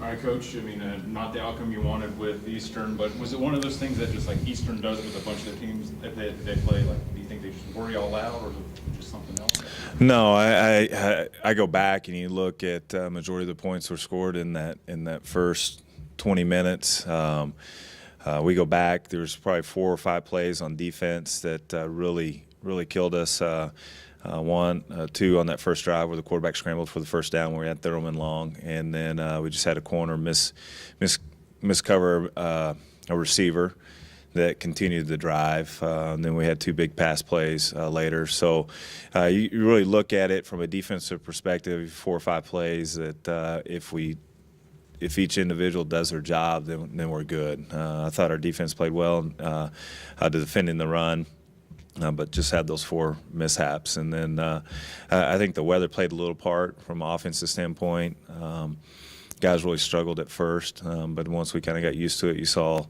All right, Coach. I mean, not the outcome you wanted with Eastern, but was it one of those things that just like Eastern does with a bunch of the teams that they play? Like, do you think they just worry all out, or is it just something else? No, I go back and you look at majority of the points were scored in that first 20 minutes. We go back. There's probably 4 or 5 plays on defense that really killed us. 1, 2 on that first drive where the quarterback scrambled for the first down where we had Thurman long, and then we just had a corner miscover a receiver that continued the drive. And then we had 2 big pass plays later. So you really look at it from a defensive perspective, 4 or 5 plays that if each individual does their job, then we're good. I thought our defense played well to defending the run. But just had those 4 mishaps. And then I think the weather played a little part from an offensive standpoint. Guys really struggled at first, but once we kind of got used to it, you saw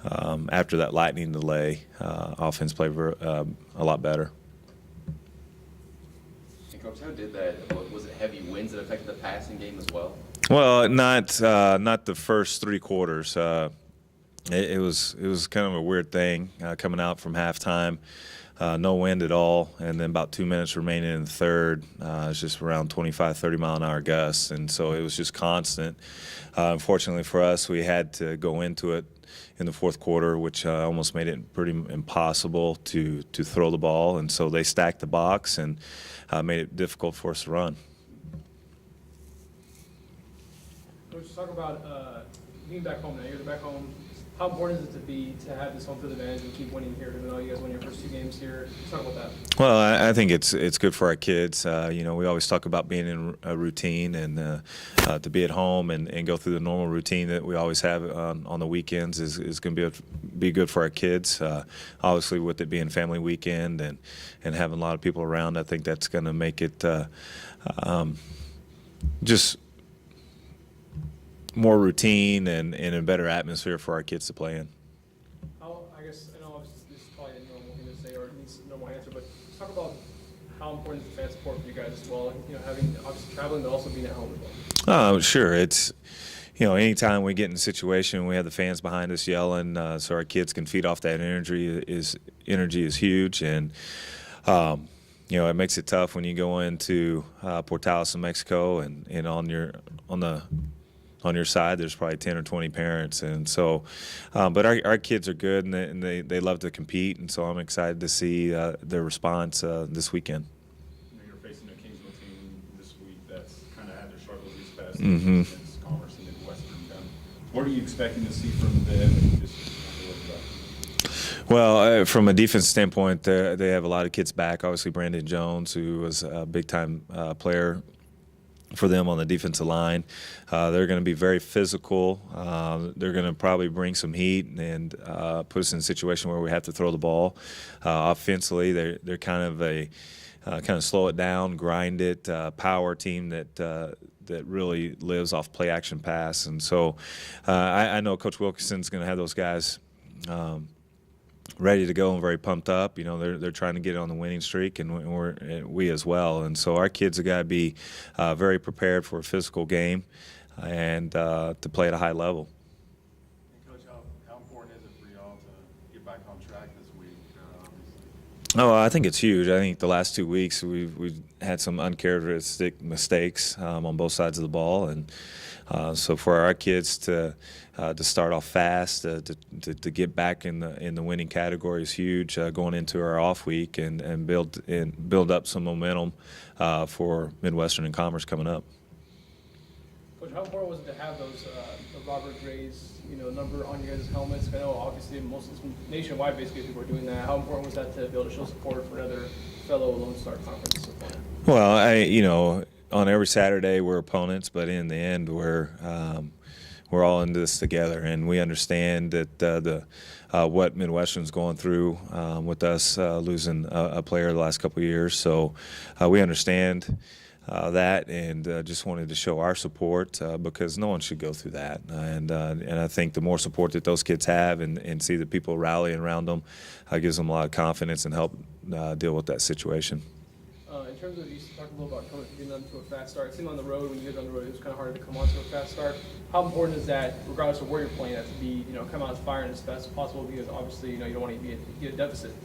after that lightning delay, offense played a lot better. And Coach, how did that? Was it heavy winds that affected the passing game as well? Well, not the first 3 quarters. It was kind of a weird thing coming out from halftime. No wind at all, and then about 2 minutes remaining in the third. It's just around 25, 30-mile-an-hour gusts, and so it was just constant. Unfortunately for us, we had to go into it in the fourth quarter, which almost made it pretty impossible to throw the ball, and so they stacked the box and made it difficult for us to run. Coach, talk about being back home now. You're back home. How important is it to have this home field advantage and keep winning here? Even though you guys won your first 2 games here, talk about that. Well, I think it's good for our kids. We always talk about being in a routine and to be at home and go through the normal routine that we always have on the weekends is going to be good for our kids. Obviously, with it being family weekend and having a lot of people around, I think that's going to make it just more routine and a better atmosphere for our kids to play in. I guess I know this is probably a normal thing to say or it needs a normal answer, but talk about how important is the fan support for you guys as well. Having obviously traveling, but also being at home as well. Sure. It's anytime we get in a situation, we have the fans behind us yelling, so our kids can feed off that energy is huge, and it makes it tough when you go into Portales, New Mexico, and on your side, there's probably 10 or 20 parents, and so, but our kids are good, and they love to compete, and so I'm excited to see their response this weekend. You're facing a Kingsville team this week that's kind of had their struggles these past days against Commerce and Midwestern. What are you expecting to see from them? Well, from a defense standpoint, they have a lot of kids back. Obviously, Brandon Jones, who was a big-time player for them on the defensive line. They're going to be very physical. They're going to probably bring some heat and put us in a situation where we have to throw the ball. Offensively, they're kind of slow it down, grind it, power team that really lives off play action pass. And so I know Coach Wilkinson's going to have those guys ready to go and very pumped up. They're trying to get on the winning streak, and we as well. And so our kids have got to be very prepared for a physical game and to play at a high level. And Coach, how important is it for y'all to get back on track this week? Oh, I think it's huge. I think the last 2 weeks we've had some uncharacteristic mistakes on both sides of the ball, and so for our kids to start off fast, to get back in the winning category is huge. Going into our off week and build up some momentum for Midwestern and Commerce coming up. Coach, how important was it to have those the Robert Gray's number on your guys' helmets? I know obviously most nationwide basically people are doing that. How important was that to be able to show support for another fellow Lone Star Conference supporter? Well, on every Saturday we're opponents, but in the end we're all in this together, and we understand that what Midwestern's going through with us losing a player the last couple of years. So we understand that, and just wanted to show our support because no one should go through that. And I think the more support that those kids have and see the people rallying around them gives them a lot of confidence and help deal with that situation. In terms of, you talked a little about getting onto a fast start. It seemed on the road, when you get on the road, it was kind of harder to come onto a fast start. How important is that, regardless of where you're playing at, to be, come out as firing as fast as possible? Because obviously, you don't want to get a deficit.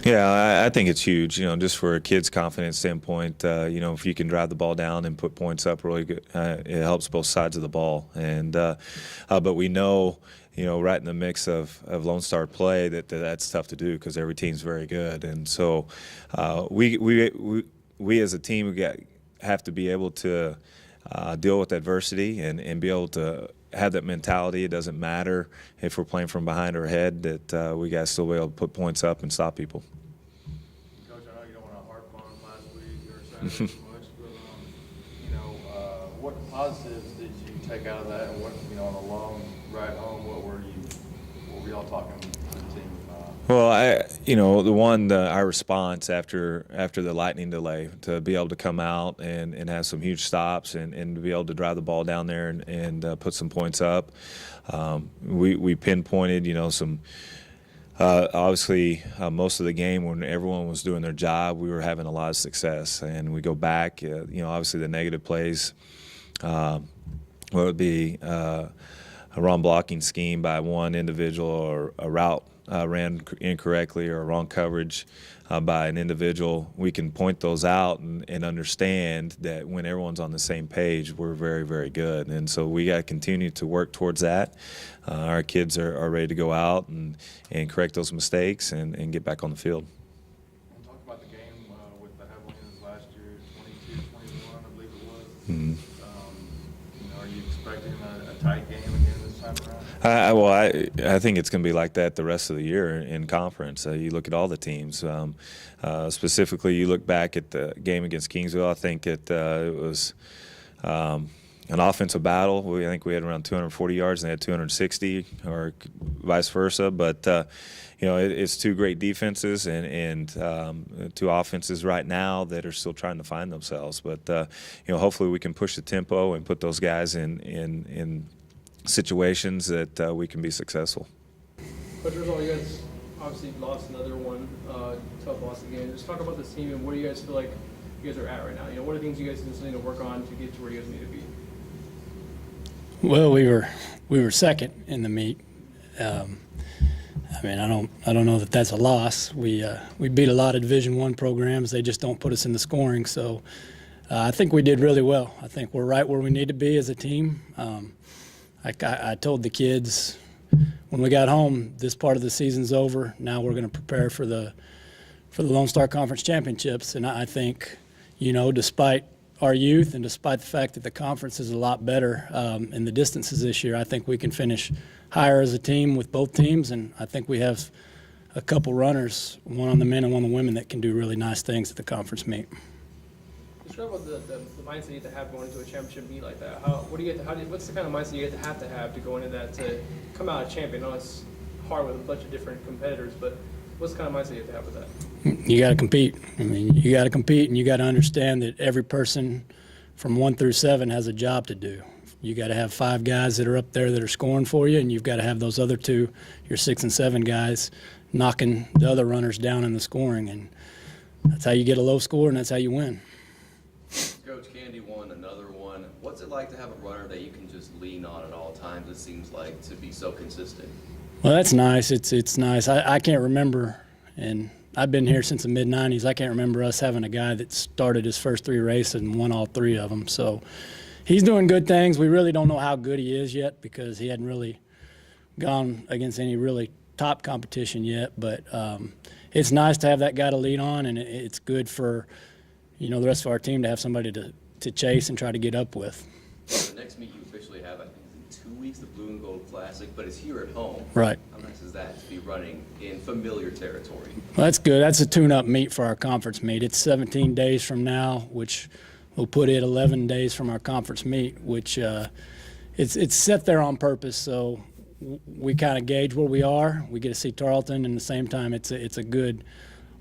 Yeah, I think it's huge, just for a kid's confidence standpoint. If you can drive the ball down and put points up really good, it helps both sides of the ball. And but we know, right in the mix of Lone Star play that's tough to do because every team's very good. And so we as a team have to be able to deal with adversity and be able to have that mentality. It doesn't matter if we're playing from behind or ahead, that we got to still be able to put points up and stop people. Coach, I know you don't want to harp on last week or Saturday too much, but what positives did you take out of that, and what, on the long ride home, what were y'all talking to the team about? Well, our response after the Lightning delay, to be able to come out and have some huge stops and to be able to drive the ball down there and put some points up. We pinpointed, some obviously most of the game when everyone was doing their job, we were having a lot of success. And we go back, obviously the negative plays, what would be a wrong blocking scheme by one individual, or a route ran incorrectly, or wrong coverage by an individual. We can point those out and understand that when everyone's on the same page, we're very, very good. And so we got to continue to work towards that. Our kids are ready to go out and correct those mistakes and get back on the field. We'll talk about the game with the headlines last year, 22-21, I believe it was. Mm-hmm. Are you expecting a tight game again this time around? I think it's going to be like that the rest of the year in conference. You look at all the teams. Specifically, you look back at the game against Kingsville. I think it was an offensive battle. I think we had around 240 yards and they had 260, or vice versa. But it's two great defenses and two offenses right now that are still trying to find themselves. But hopefully we can push the tempo and put those guys in situations that we can be successful. Coach Rizal, you guys obviously lost another one, tough loss again. Just talk about this team and where do you guys feel like you guys are at right now? What are things you guys need to work on to get to where you guys need to be? Well, we were second in the meet. I don't know that that's a loss. We beat a lot of Division I programs. They just don't put us in the scoring. So I think we did really well. I think we're right where we need to be as a team. I told the kids when we got home, this part of the season's over. Now we're going to prepare for the Lone Star Conference Championships. And I think, despite our youth and despite the fact that the conference is a lot better in the distances this year, I think we can finish higher as a team with both teams. And I think we have a couple runners, one on the men and one on the women, that can do really nice things at the conference meet. Describe about the mindset you have to have going into a championship meet like that. What's the kind of mindset you have to go into that to come out a champion? I know it's hard with a bunch of different competitors, but what's the kind of mindset you have to have with that? You got to compete. You got to compete, and you got to understand that every person from 1 through 7 has a job to do. You got to have 5 guys that are up there that are scoring for you, and you've got to have those other 2, your 6 and 7 guys, knocking the other runners down in the scoring. And that's how you get a low score, and that's how you win. Coach, Candy won another one. What's it like to have a runner that you can just lean on at all times, it seems like, to be so consistent? Well, that's nice. It's nice. I can't remember, and I've been here since the mid-'90s. I can't remember us having a guy that started his first 3 races and won all 3 of them. So he's doing good things. We really don't know how good he is yet because he hadn't really gone against any really top competition yet. But it's nice to have that guy to lead on, and it's good for the rest of our team to have somebody to chase and try to get up with. The next meet you officially have, I think, is in 2 weeks, the Blue and Gold Classic, but it's here at home. Right. How nice is that to be running in familiar territory? Well, that's good. That's a tune-up meet for our conference meet. It's 17 days from now, which will put it 11 days from our conference meet, which it's set there on purpose. So we kind of gauge where we are. We get to see Tarleton, and at the same time, it's a good,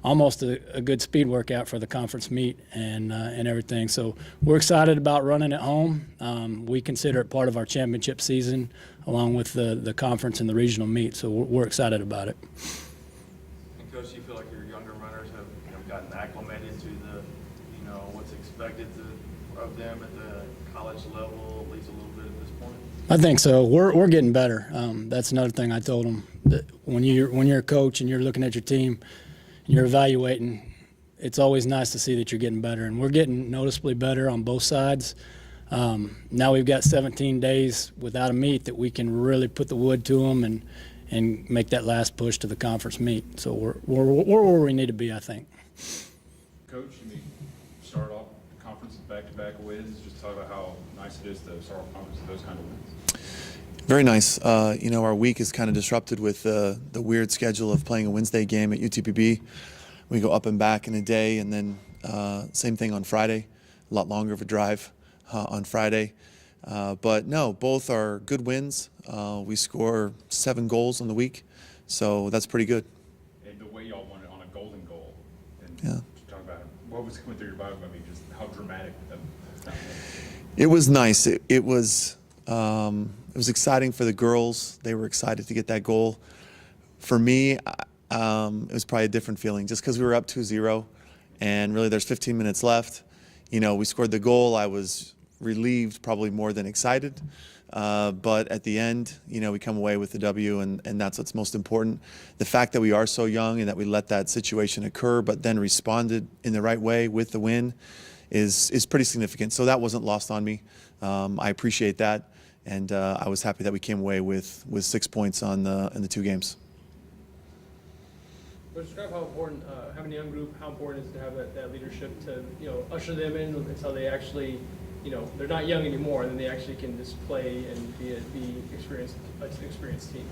almost a good speed workout for the conference meet and everything. So we're excited about running at home. We consider it part of our championship season, along with the conference and the regional meet. So we're excited about it. And Coach, do you feel like your younger runners have gotten acclimated to the what's expected of them at the college level, at least a little bit at this point? I think so. We're getting better. That's another thing I told them, that when you're a coach and you're looking at your team, and you're evaluating, it's always nice to see that you're getting better, and we're getting noticeably better on both sides. Now we've got 17 days without a meet that we can really put the wood to them and make that last push to the conference meet. So we're where we need to be, I think. Coach, start off the conference with back-to-back wins. Just talk about how nice it is to start off conference with those kind of wins. Very nice. Our week is kind of disrupted with the weird schedule of playing a Wednesday game at UTPB. We go up and back in a day, and then same thing on Friday. A lot longer of a drive on Friday. But no, both are good wins. We score 7 goals on the week, so that's pretty good. And the way y'all won it on a golden goal. And Yeah. talk about it. What was going through your mind? Just how dramatic that was. It was nice. It was exciting for the girls. They were excited to get that goal. For me, it was probably a different feeling, just because we were up 2-0, and really there's 15 minutes left. We scored the goal. I was relieved, probably more than excited. But at the end, we come away with the W, and that's what's most important. The fact that we are so young and that we let that situation occur, but then responded in the right way with the win is pretty significant. So that wasn't lost on me. I appreciate that, and I was happy that we came away with 6 points in the 2 games. But describe how important having a young group, how important it is to have that leadership to usher them in until they actually they're not young anymore, and then they actually can just play and be experienced team.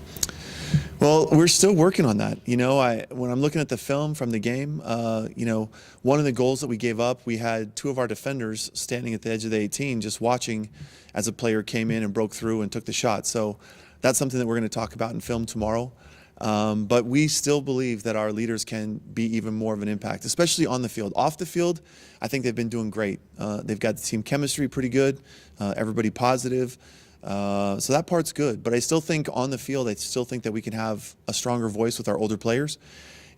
Well, we're still working on that. When I'm looking at the film from the game, one of the goals that we gave up, we had 2 of our defenders standing at the edge of the 18, just watching as a player came in and broke through and took the shot. So that's something that we're going to talk about in film tomorrow. But we still believe that our leaders can be even more of an impact, especially on the field. Off the field, I think they've been doing great. They've got the team chemistry pretty good, everybody positive. So that part's good. But I still think on the field, I still think that we can have a stronger voice with our older players.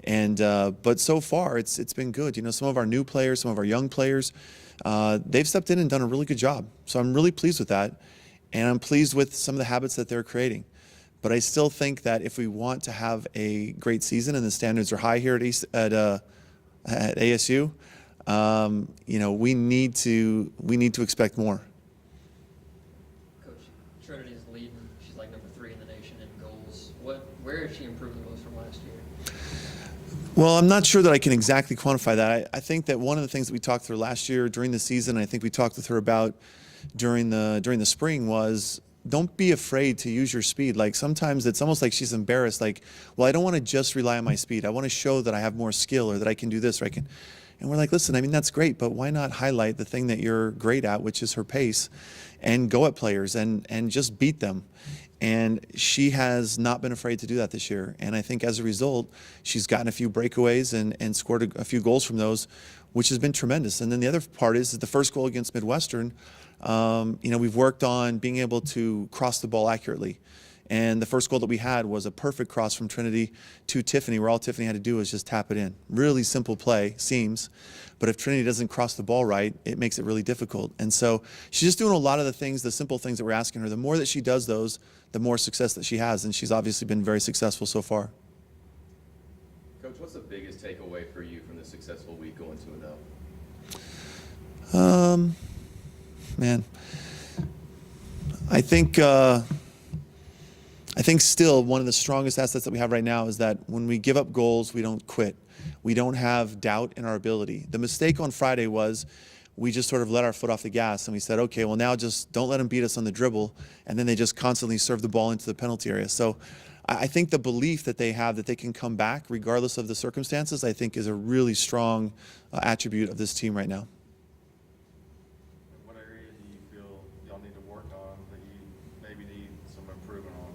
But so far, it's been good. Some of our new players, some of our young players, they've stepped in and done a really good job. So I'm really pleased with that. And I'm pleased with some of the habits that they're creating. But I still think that if we want to have a great season, and the standards are high here at ASU, we need to expect more. Coach, Trinity's leading. She's like number 3 in the nation in goals. Where is she improved the most from last year? Well, I'm not sure that I can exactly quantify that. I think that one of the things that we talked through last year during the season, I think we talked with her about during the spring, was don't be afraid to use your speed. Like sometimes it's almost like she's embarrassed. Like, well, I don't want to just rely on my speed. I want to show that I have more skill, or that I can do this, or I can. And we're like, listen, that's great, but why not highlight the thing that you're great at, which is her pace, and go at players and just beat them. And she has not been afraid to do that this year. And I think as a result, she's gotten a few breakaways and scored a few goals from those, which has been tremendous. And then the other part is the first goal against Midwestern. We've worked on being able to cross the ball accurately. And the first goal that we had was a perfect cross from Trinity to Tiffany, where all Tiffany had to do was just tap it in. Really simple play, seems. But if Trinity doesn't cross the ball right, it makes it really difficult. And so she's just doing a lot of the things, the simple things that we're asking her. The more that she does those, the more success that she has. And she's obviously been very successful so far. Coach, what's the biggest takeaway for you from this successful week going 2-0? Man, I think still one of the strongest assets that we have right now is that when we give up goals, we don't quit. We don't have doubt in our ability. The mistake on Friday was we just sort of let our foot off the gas, and we said, okay, well, now just don't let them beat us on the dribble, and then they just constantly serve the ball into the penalty area. So I think the belief that they have that they can come back regardless of the circumstances, I think is a really strong attribute of this team right now. What area do you feel y'all need to work on that you maybe need some improvement on?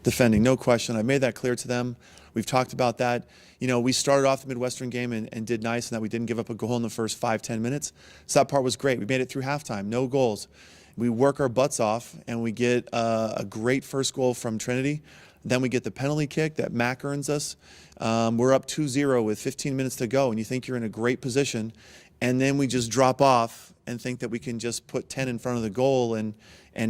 Defending, no question. I made that clear to them. We've talked about that. We started off the Midwestern game and did nice in that we didn't give up a goal in the first 5-10 minutes. So that part was great. We made it through halftime, no goals. We work our butts off, and we get a great first goal from Trinity. Then we get the penalty kick that Mac earns us. We're up 2-0 with 15 minutes to go, and you think you're in a great position, and then we just drop off and think that we can just put 10 in front of the goal and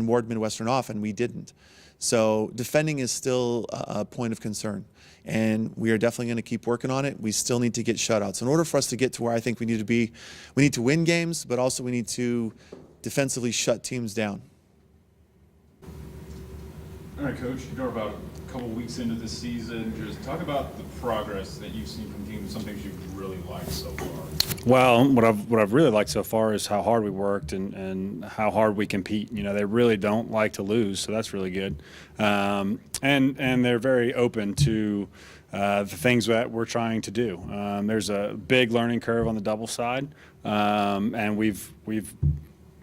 ward Midwestern off, and we didn't. So defending is still a point of concern, and we are definitely going to keep working on it. We still need to get shutouts. In order for us to get to where I think we need to be, we need to win games, but also we need to defensively shut teams down. All right, Coach, you're about a couple weeks into the season. Just talk about the progress that you've seen from teams, some things you've really liked so far. Well, what I've really liked so far is how hard we worked and how hard we compete. You know, they really don't like to lose, so that's really good. And they're very open to the things that we're trying to do. There's a big learning curve on the double side, and we've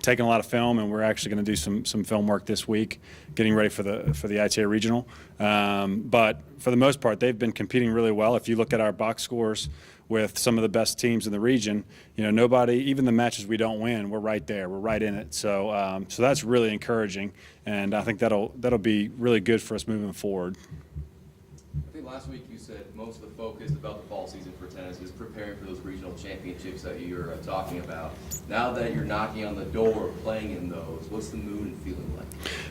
taken a lot of film, and we're actually going to do some film work this week, getting ready for the ITA regional. But for the most part, they've been competing really well. If you look at our box scores with some of the best teams in the region, you know, nobody, even the matches we don't win, we're right there, we're right in it. So that's really encouraging, and I think that'll be really good for us moving forward. I think last week you said most of the focus about the fall season for tennis is preparing for those regional championships that you're talking about. Now that you're knocking on the door, playing in those, what's the mood and feeling like?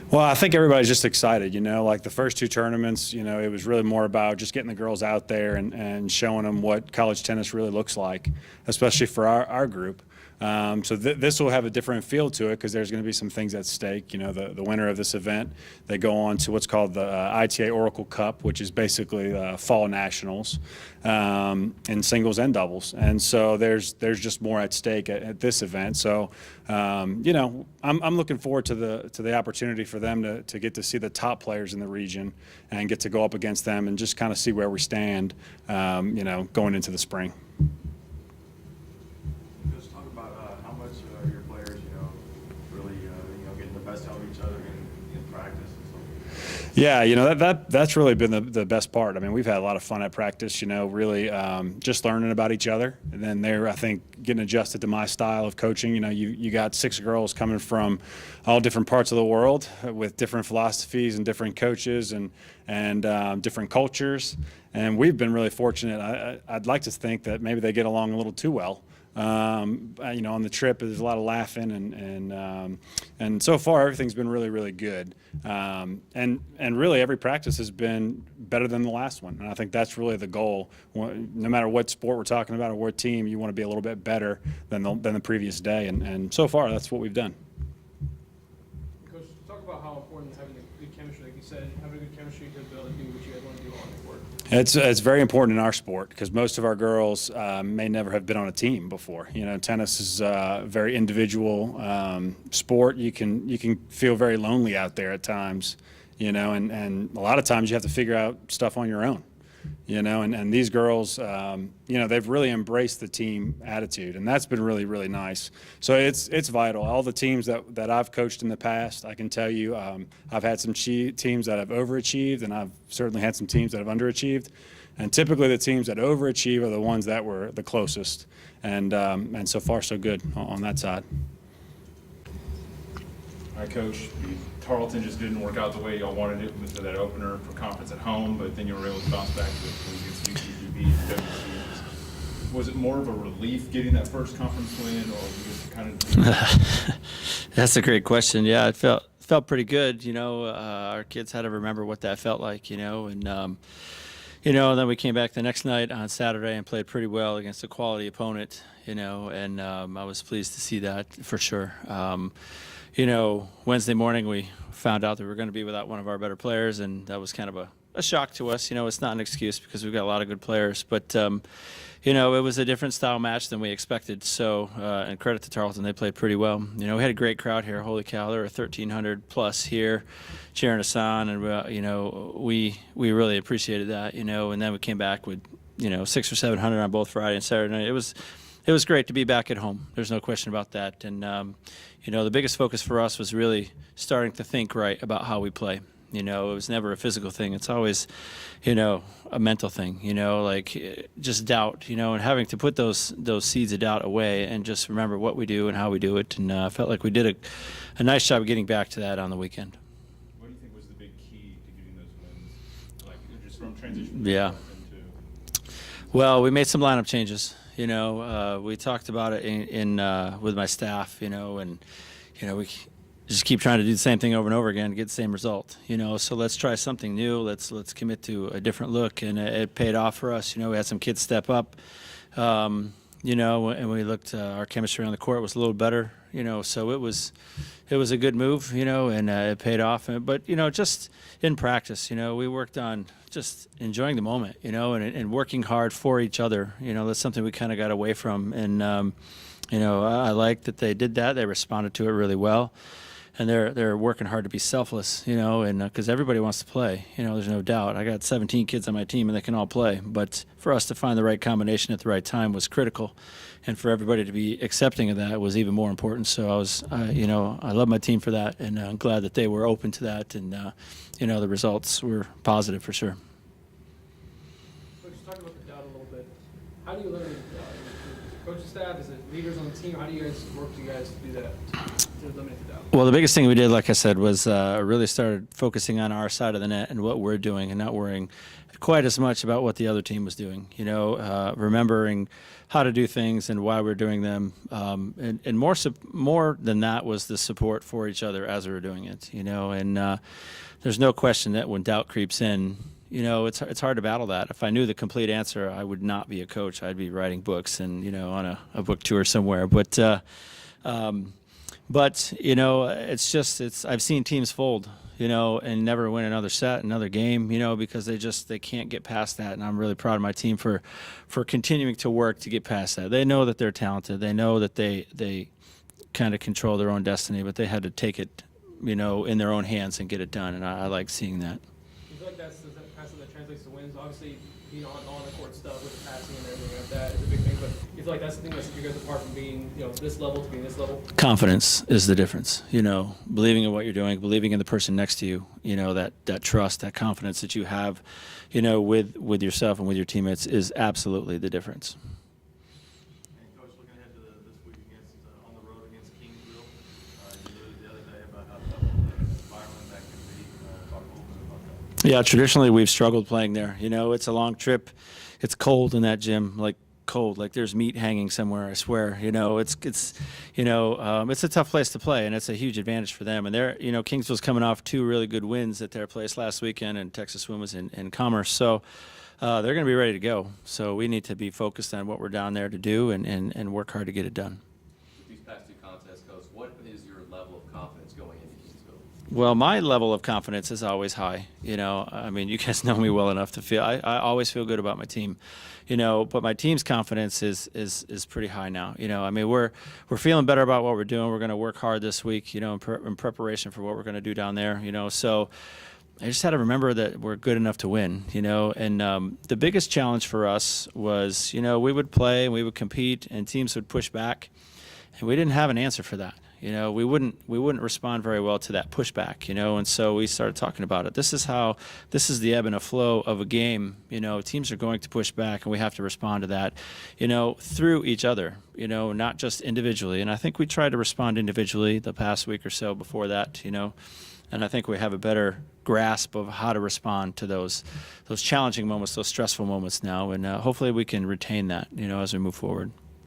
Well, I think everybody's just excited, you know, like the first two tournaments, you know, it was really more about just getting the girls out there and showing them what college tennis really looks like, especially for our group. So this will have a different feel to it because there's going to be some things at stake. You know, the winner of this event, they go on to what's called the ITA Oracle Cup, which is basically fall nationals in singles and doubles. And so there's just more at stake at this event. So, you know, I'm looking forward to the opportunity for them to get to see the top players in the region and get to go up against them and just kind of see where we stand, you know, going into the spring. Just talk about how much your players, you know, really, you know, getting the best out of each other in practice and stuff. Yeah, you know, that's really been the best part. I mean, we've had a lot of fun at practice, you know, really just learning about each other. And then they're, I think, getting adjusted to my style of coaching. You know, you got 6 girls coming from all different parts of the world with different philosophies and different coaches and different cultures. And we've been really fortunate. I'd like to think that maybe they get along a little too well. You know, on the trip, there's a lot of laughing, and so far everything's been really, really good. And really every practice has been better than the last one, and I think that's really the goal. No matter what sport we're talking about or what team, you want to be a little bit better than the previous day, and so far that's what we've done. Coach, talk about how important is having a good chemistry, like you said, having a good chemistry to be able to do what you guys want to do on the court. It's very important in our sport because most of our girls may never have been on a team before. You know, tennis is a very individual sport. You can feel very lonely out there at times, you know, and a lot of times you have to figure out stuff on your own. You know, and these girls, you know, they've really embraced the team attitude, and that's been really, really nice. So it's vital. All the teams that I've coached in the past, I can tell you, I've had some teams that have overachieved, and I've certainly had some teams that have underachieved. And typically the teams that overachieve are the ones that were the closest. And so far, so good on that side. All right, Coach, Tarleton just didn't work out the way y'all wanted it with that opener for conference at home, but then you were able to bounce back against UTGB and WC. Was it more of a relief getting that first conference win, or just kind of? That's a great question. Yeah, it felt pretty good. You know, our kids had to remember what that felt like. You know, and you know, then we came back the next night on Saturday and played pretty well against a quality opponent. You know, and I was pleased to see that for sure. You know, Wednesday morning we found out that we were going to be without one of our better players, and that was kind of a shock to us. You know, it's not an excuse because we've got a lot of good players, but you know, it was a different style match than we expected. So, and credit to Tarleton, they played pretty well. You know, we had a great crowd here. Holy cow, there were 1,300 plus here cheering us on, and you know, we really appreciated that. You know, and then we came back with 600 or 700 on both Friday and Saturday night. It was great to be back at home. There's no question about that. And you know, the biggest focus for us was really starting to think right about how we play. You know, it was never a physical thing. It's always, you know, a mental thing, you know, like just doubt, you know, and having to put those seeds of doubt away and just remember what we do and how we do it. And I felt like we did a nice job of getting back to that on the weekend. What do you think was the big key to getting those wins? Like just from transition? Yeah. Well, we made some lineup changes. We talked about it with my staff, and we just keep trying to do the same thing over and over again to get the same result. So let's try something new. Let's commit to a different look, and it paid off for us. We had some kids step up, and we looked. Our chemistry on the court was a little better. So it was a good move. And it paid off. But just in practice, we worked on just enjoying the moment. And working hard for each other. That's something we kind of got away from. And I like that they did that. They responded to it really well. And they're working hard to be selfless, and because everybody wants to play, there's no doubt. I got 17 kids on my team, and they can all play. But for us to find the right combination at the right time was critical, and for everybody to be accepting of that was even more important. So I love my team for that, and I'm glad that they were open to that, and the results were positive for sure. Coach, talk about the doubt a little bit. How do you learn? Coaching staff, is it leaders on the team? How do you guys work together to do that, to eliminate the doubt? Well, the biggest thing we did, like I said, was really started focusing on our side of the net and what we're doing, and not worrying quite as much about what the other team was doing. Remembering how to do things and why we're doing them, and more than that was the support for each other as we were doing it. And there's no question that when doubt creeps in, it's hard to battle that. If I knew the complete answer, I would not be a coach. I'd be writing books and on a book tour somewhere. But I've seen teams fold, and never win another set, another game, because they can't get past that. And I'm really proud of my team for continuing to work to get past that. They know that they're talented. They know that they kind of control their own destiny, but they had to take it, in their own hands and get it done. And I like seeing that. You feel like that translates to wins? Obviously, on the court stuff with the passing and everything like that is a big thing, but you feel like that's the thing that sets you guys apart from being, this level to being this level? Confidence is the difference. Believing in what you're doing, believing in the person next to you, that trust, that confidence that you have, with yourself and with your teammates is absolutely the difference. And Coach, looking ahead to this week on the road against Kingsville, you alluded the other day about how tough of an environment that can be. Talk a little bit about that. Yeah, traditionally we've struggled playing there. It's a long trip. It's cold in that gym, like there's meat hanging somewhere. I swear. It's a tough place to play, and it's a huge advantage for them. And Kingsville's coming off 2 really good wins at their place last weekend, and Texas Swim was in Commerce. So they're going to be ready to go. So we need to be focused on what we're down there to do and work hard to get it done. With these past 2 contests, Coach, what is your level of confidence going into Kingsville? Well, my level of confidence is always high. You guys know me well enough to feel I always feel good about my team. But my team's confidence is pretty high now. We're feeling better about what we're doing. We're going to work hard this week, in preparation for what we're going to do down there. So I just had to remember that we're good enough to win. And the biggest challenge for us was, we would play and we would compete, and teams would push back, and we didn't have an answer for that. We wouldn't respond very well to that pushback, and so we started talking about it. This is the ebb and flow of a game. Teams are going to push back, and we have to respond to that, through each other, not just individually. And I think we tried to respond individually the past week or so before that, and I think we have a better grasp of how to respond to those challenging moments, those stressful moments now, and hopefully we can retain that, as we move forward.